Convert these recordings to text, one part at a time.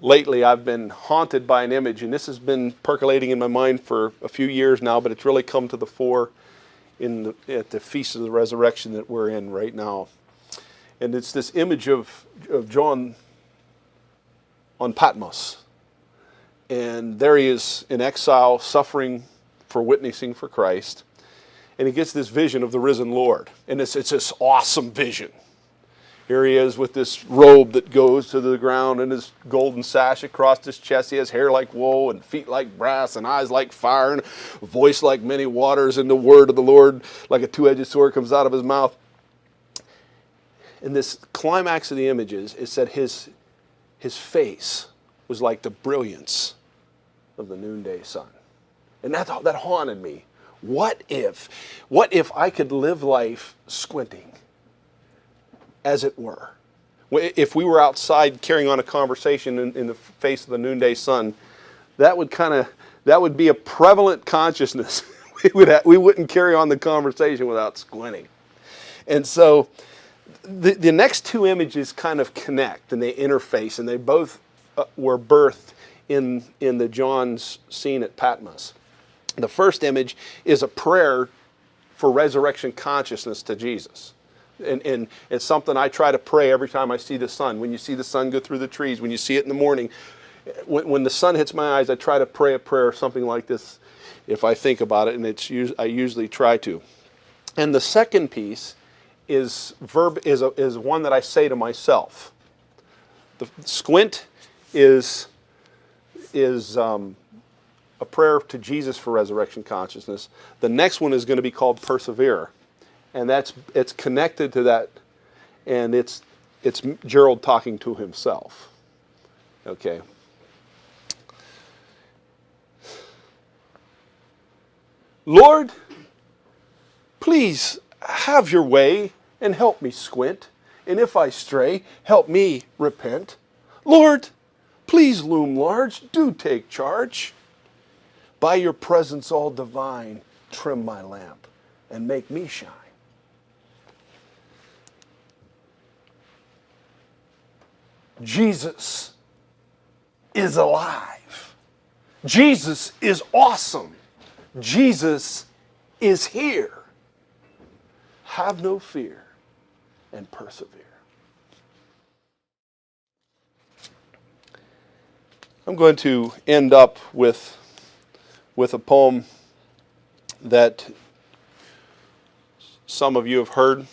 lately I've been haunted by an image, and this has been percolating in my mind for a few years now, but it's really come to the fore at the Feast of the Resurrection that we're in right now. And it's this image of John on Patmos. And there he is in exile, suffering for witnessing for Christ. And he gets this vision of the risen Lord. And it's this awesome vision. Here he is with this robe that goes to the ground and his golden sash across his chest. He has hair like wool and feet like brass and eyes like fire and a voice like many waters, and the word of the Lord like a two-edged sword comes out of his mouth. And this climax of the images is that his face was like the brilliance of the noonday sun. And that haunted me. What if I could live life squinting, as it were? If we were outside carrying on a conversation in the face of the noonday sun, that would be a prevalent consciousness. We wouldn't carry on the conversation without squinting. And so the next two images kind of connect and they interface, and they both were birthed in the John's scene at Patmos. The first image is a prayer for resurrection consciousness to Jesus. And it's something I try to pray every time I see the sun. When you see the sun go through the trees, when you see it in the morning, when the sun hits my eyes, I try to pray a prayer, something like this, if I think about it, and I usually try to. And the second piece is one that I say to myself. The Squint is a prayer to Jesus for resurrection consciousness. The next one is going to be called Presevere, and it's connected to that, and it's Gerald talking to himself. Okay. Lord, please have your way and help me squint, and if I stray, help me repent. Lord, please loom large, do take charge. By your presence all divine, trim my lamp and make me shine. Jesus is alive. Jesus is awesome. Jesus is here. Have no fear and persevere. I'm going to end up with a poem that some of you have heard,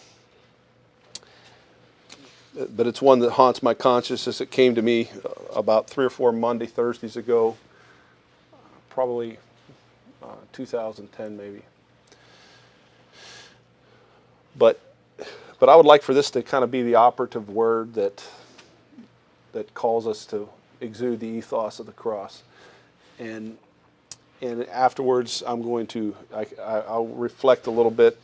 but it's one that haunts my consciousness. It came to me about 3 or 4 Thursdays ago, probably 2010 maybe. But I would like for this to kind of be the operative word that calls us to exude the ethos of the cross. And afterwards, I'm going to, I'll reflect a little bit.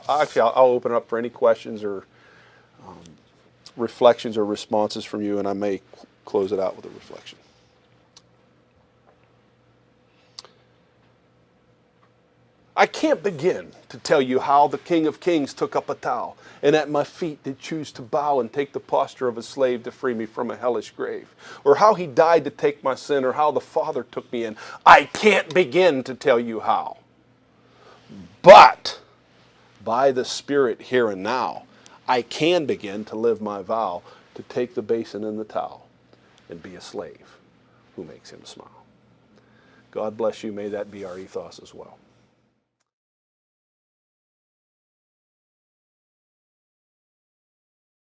Actually, I'll open it up for any questions or reflections or responses from you, and I may close it out with a reflection. I can't begin to tell you how the King of Kings took up a towel and at my feet did choose to bow and take the posture of a slave to free me from a hellish grave, or how he died to take my sin, or how the Father took me in. I can't begin to tell you how. But by the Spirit here and now, I can begin to live my vow to take the basin and the towel and be a slave who makes him smile. God bless you. May that be our ethos as well.